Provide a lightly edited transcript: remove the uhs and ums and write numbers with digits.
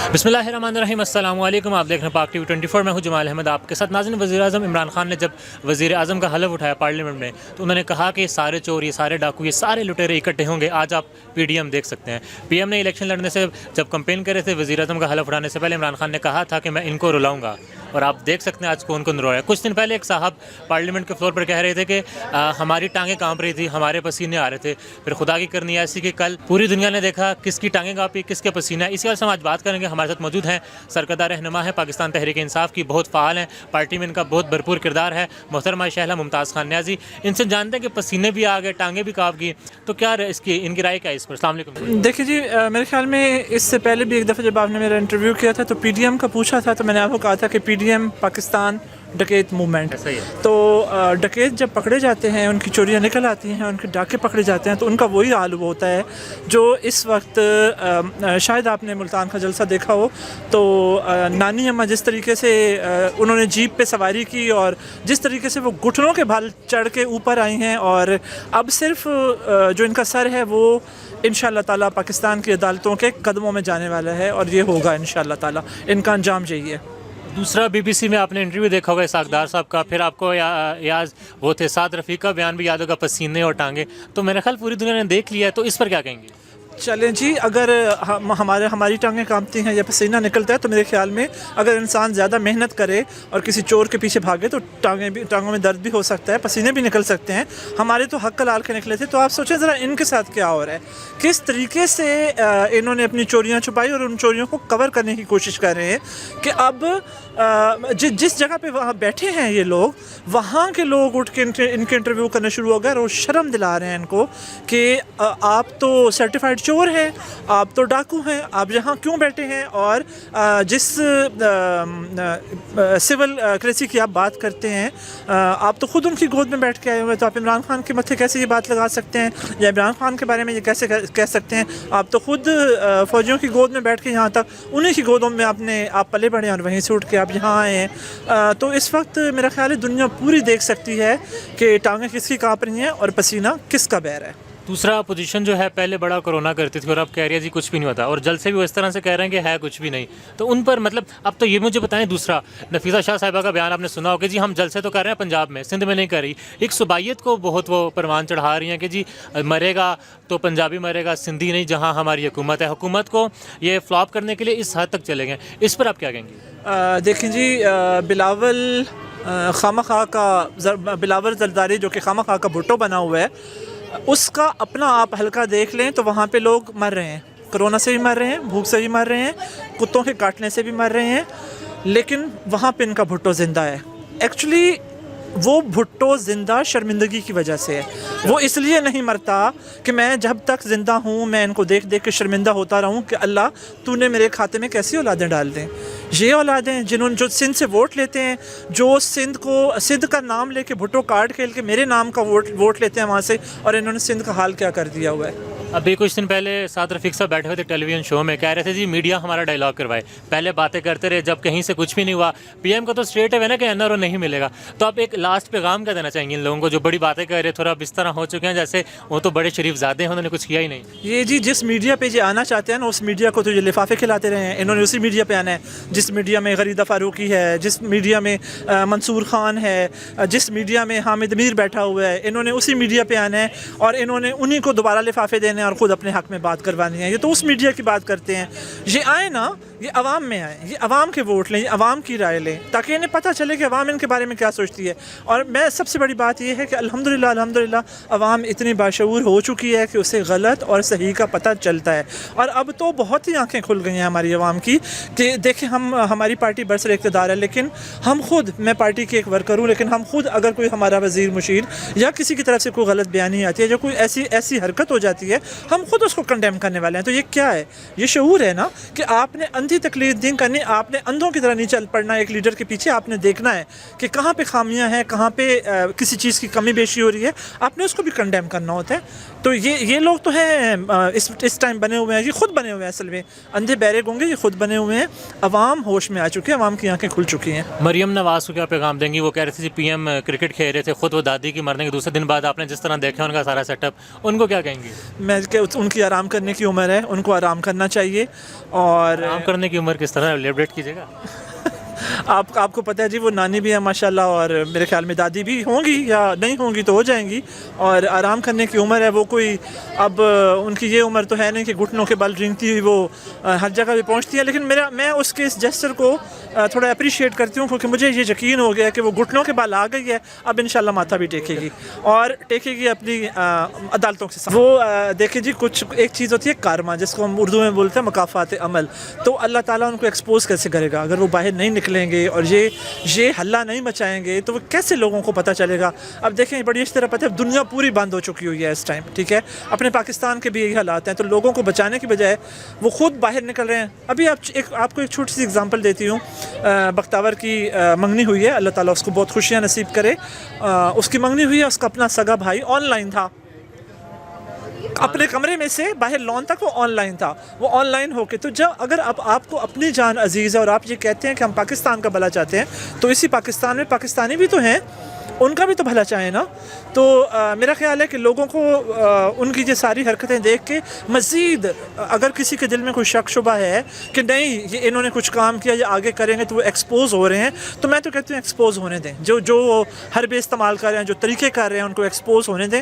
बिस्मिल्लाहिर्रहमानिर्रहीम, अस्सलाम वालेकुम। आप देख रहे हैं पाक टीवी 24। मैं हूं जमाल अहमद आपके साथ। नाज़रीन, वज़ीर आज़म इमरान खान ने जब वज़ीर आज़म का हलफ उठाया पार्लियामेंट में, तो उन्होंने कहा कि ये सारे चोर, ये सारे डाकू, ये सारे लुटेरे इकट्ठे होंगे। आज आप पीडीएम देख सकते हैं। पीएम ने इलेक्शन लड़ने से जब कैंपेन कर रहे थे, वज़ीर आज़म का हलफ उठाने से पहले इमरान खान ने कहा था कि मैं इनको रुलाऊंगा, और आप देख सकते हैं आज कौन कौन रुलाया। कुछ दिन पहले एक साहब पार्लियामेंट के फ्लोर पर कह रहे थे कि हमारी टांगें कांप रही थी, हमारे पसीने आ रहे थे। फिर खुदा की करनी ऐसी कि कल पूरी दुनिया ने देखा किसकी टांगें कांपी, किसके पसीना। इसी वजह से हम आज बात करेंगे। हमारे साथ मौजूद हैं सरकर्दा रहनुमा है पाकिस्तान तहरीक इंसाफ की, बहुत फ़ाल हैं, पार्टी में इनका बहुत भरपूर किरदार है, मोहतरमा शहला मुमताज़ खान न्याजी। इनसे जानते हैं कि पसीने भी आ गए, टांगें भी कांप गई, तो क्या इसकी इनकी राय क्या है इस पर? अस्सलाम वालेकुम। देखिए जी, मेरे ख्याल में इससे पहले भी एक दफ़ा जब आपने मेरा इंटरव्यू किया था तो पीडीएम का पूछा था, तो मैंने आपको कहा था कि पीडीएम पाकिस्तान डकैत मूवमेंट। ऐसा ही है। तो डकैत जब पकड़े जाते हैं, उनकी चोरियां निकल आती हैं, उनके डाके पकड़े जाते हैं, तो उनका वही हाल होता है जो इस वक्त शायद आपने मुल्तान का जलसा देखा हो। तो नानी अम्मा जिस तरीके से उन्होंने जीप पे सवारी की और जिस तरीके से वो घुटनों के बल चढ़ के ऊपर आई हैं, और अब सिर्फ जो इनका सर है वो इंशाअल्लाह ताला पाकिस्तान की अदालतों के कदमों में जाने वाला है, और ये होगा इंशाअल्लाह ताला। इनका अंजाम यही है। दूसरा, बीबीसी में आपने इंटरव्यू देखा होगा इसाकदार साहब का, फिर आपको याद वो थे साद रफ़ीक का बयान भी याद होगा, पसीने और टांगे। तो मेरा ख्याल पूरी दुनिया ने देख लिया है, तो इस पर क्या कहेंगे? चलें जी, अगर हमारी टांगें कांपती हैं या पसीना निकलता है, तो मेरे ख्याल में अगर इंसान ज़्यादा मेहनत करे और किसी चोर के पीछे भागे तो टांगों में दर्द भी हो सकता है, पसीने भी निकल सकते हैं। हमारे तो हक लाल के निकले थे। तो आप सोचें ज़रा इनके साथ क्या हो रहा है, किस तरीके से इन्होंने अपनी चोरियाँ छुपाई और उन चोरियों को कवर करने की कोशिश कर रहे हैं कि अब जिस जगह पे वहाँ बैठे हैं ये लोग, वहाँ के लोग उठ के इनके इंटरव्यू करना शुरू हो गए, और वो शर्म दिला रहे हैं इनको कि आप तो सर्टिफाइड चोर हैं, आप तो डाकू हैं, आप यहाँ क्यों बैठे हैं? और जिस सिविल क्रेसी की आप बात करते हैं, आप तो खुद उनकी गोद में बैठ के आए हुए, तो आप इमरान खान के मत्थे कैसे ये बात लगा सकते हैं, या इमरान खान के बारे में ये कैसे कह सकते हैं? आप तो खुद फ़ौजियों की गोद में बैठ के यहाँ तक उन्हीं की गोदों में आप पले बढ़े और वहीं से उठ के आप यहाँ आए हैं। तो इस वक्त मेरा ख्याल है दुनिया पूरी देख सकती है कि टांगें किसकी काँप रही हैं और पसीना किसका बह रहा है। दूसरा, अपोजिशन जो है पहले बड़ा कोरोना करती थी और अब कह रही है जी कुछ भी नहीं होता, और जल से भी वो इस तरह से कह रहे हैं कि है कुछ भी नहीं। तो उन पर मतलब अब तो ये मुझे बताएं। दूसरा, नफीसा शाह साहिबा का बयान आपने सुना होगा, जी हम जल से तो कर रहे हैं पंजाब में, सिंध में नहीं कर रही। एक सुबाइयत को बहुत वो परवान चढ़ा रही हैं कि जी मरेगा तो पंजाबी मरेगा, सिंधी नहीं, जहाँ हमारी हुकूमत है। हुकूमत को ये फ्लॉप करने के लिए इस हद तक चले गए। इस पर आप क्या कहेंगे? देखें जी, बिलावल जरदारी जो कि खामा खा का भुट्टो बना हुआ है, उसका अपना आप हल्का देख लें तो वहाँ पे लोग मर रहे हैं, कोरोना से भी मर रहे हैं, भूख से भी मर रहे हैं, कुत्तों के काटने से भी मर रहे हैं, लेकिन वहाँ पे इनका भुट्टो ज़िंदा है। एक्चुअली वो भुट्टो ज़िंदा शर्मिंदगी की वजह से है। वो इसलिए नहीं मरता कि मैं जब तक ज़िंदा हूँ मैं इनको देख देख के शर्मिंदा होता रहूँ कि अल्लाह तूने मेरे खाते में कैसी औलादें डाल दें। ये औलादें जो सिंध से वोट लेते हैं, जो सिंध का नाम लेके भुट्टो कार्ड खेल के मेरे नाम का वोट लेते हैं वहाँ से, और इन्होंने सिंध का हाल क्या कर दिया हुआ है। अभी कुछ दिन पहले साद रफ़ीक साहब बैठे हुए थे टेलीविज़न शो में, कह रहे थे जी मीडिया हमारा डायलॉग करवाए। पहले बातें करते रहे, जब कहीं से कुछ भी नहीं हुआ, पीएम का तो स्ट्रेट है ना कि एनआरओ नहीं मिलेगा। तो आप एक लास्ट पैगाम क्या देना चाहेंगे इन लोगों को जो बड़ी बातें कर रहे, थोड़ा अब इस तरह हो चुके हैं जैसे वो तो बड़े शरीफ ज़ादे हैं, उन्होंने कुछ किया ही नहीं। ये जी जिस मीडिया पे ये आना चाहते हैं ना, उस मीडिया को तो ये लिफाफे खिलाते रहे हैं, इन्होंने उसी मीडिया पे आना है जिस मीडिया में गरीदा फारूकी है, जिस मीडिया में मंसूर खान है, जिस मीडिया में हामिद मीर बैठा हुआ है, इन्होंने उसी मीडिया पे आना है और इन्होंने उन्हीं को दोबारा लिफाफे देने और ख़ुद अपने हक़ में बात करवानी है। ये तो उस मीडिया की बात करते हैं। ये आए ना, ये अवाम में आए, ये अवाम के वोट लें, ये अवाम की राय लें, ताकि इन्हें पता चले कि अवाम इनके बारे में क्या सोचती है। और मैं सबसे बड़ी बात ये है कि अल्हम्दुलिल्लाह अवाम इतनी बाशऊर हो चुकी है कि उसे गलत और सही का पता चलता है। और अब तो बहुत ही आंखें खुल गई हैं हमारी अवाम की कि देखें, हमारी पार्टी बरसर इक़्तिदार है, लेकिन हम खुद, मैं पार्टी के एक वर्कर हूँ, लेकिन हम खुद अगर कोई हमारा वज़ीर मुशीर या किसी की तरफ से कोई गलत बयानी आती है, जो कोई ऐसी हरकत हो जाती है, हम खुद उसको कंडेम करने वाले हैं। तो ये क्या है? ये शऊर है ना कि आपने अंधी तकलीफ नहीं करनी, आपने अंधों की तरह नहीं चल पड़ना। एक लीडर के पीछे आपने देखना है कि कहाँ पे खामियां हैं, कहाँ पे किसी चीज़ की कमी बेशी हो रही है, आपने उसको भी कंडेम करना होता है। तो ये लोग तो हैं इस टाइम बने हुए हैं, ये खुद बने हुए हैं, असल में अंधे बहरे होंगे, ये खुद बने हुए हैं। अवाम होश में आ चुकी है, अवाम की आंखें खुल चुकी हैं। मरियम नवाज़ को क्या पैगाम देंगी? वो कह रहे थे जी पीएम क्रिकेट खेल रहे थे, खुद वो दादी की मरने के दूसरे दिन बाद आपने जिस तरह देखा उनका सारा सेटअप, उनको क्या कहेंगी? मैं उनकी आराम करने की उम्र है, उनको आराम करना चाहिए। और आराम करने करने की उम्र किस तरह एलिब्रेट कीजिएगा? आपको पता है जी, वो नानी भी है माशाल्लाह, और मेरे ख्याल में दादी भी होंगी, या नहीं होंगी तो हो जाएंगी, और आराम करने की उम्र है। वो कोई अब उनकी ये उम्र तो है नहीं कि घुटनों के बल रेंगती हुई वो हर जगह भी पहुंचती है, लेकिन मैं उसके इस जेस्चर को थोड़ा अप्रिशिएट करती हूँ, क्योंकि मुझे ये यकीन हो गया कि वो घुटनों के बल आ गई है, अब इंशाल्लाह माथा भी टेकेगी, और टेकेगी अपनी अदालतों के साथ। वो देखिए जी, कुछ एक चीज़ होती है कारमा, जिसको हम उर्दू में बोलते हैं मकाफात अमल। तो अल्लाह ताला उनको एक्सपोज कैसे करेगा? अगर वो बाहर नहीं निकलेंगे और ये हल्ला नहीं मचाएंगे तो वो कैसे लोगों को पता चलेगा? अब देखें, बड़ी अच्छी तरह पता है दुनिया पूरी बंद हो चुकी हुई है इस टाइम, ठीक है? अपने पाकिस्तान के भी यही हालात हैं, तो लोगों को बचाने की बजाय वो खुद बाहर निकल रहे हैं। अभी आपको एक छोटी सी एग्जांपल देती हूँ। बख्तावर की मंगनी हुई है, अल्लाह ताला उसको बहुत खुशियाँ नसीब करे। उसकी मंगनी हुई है, उसका अपना सगा भाई ऑनलाइन था, अपने कमरे में से बाहर लॉन तक वो ऑनलाइन था। वो ऑनलाइन होके, तो जब अगर अब आपको अपनी जान अजीज़ है और आप ये कहते हैं कि हम पाकिस्तान का भला चाहते हैं, तो इसी पाकिस्तान में पाकिस्तानी भी तो हैं, उनका भी तो भला चाहें ना। तो मेरा ख्याल है कि लोगों को उनकी ये सारी हरकतें देख के मज़ीद अगर किसी के दिल में कोई शक शुबा है कि नहीं ये इन्होंने कुछ काम किया या आगे करेंगे तो वो एक्सपोज हो रहे हैं, तो मैं तो कहती हूँ एक्सपोज होने दें। जो हरबे इस्तेमाल कर रहे हैं, जो तरीके कर रहे हैं, उनको एक्सपोज होने दें।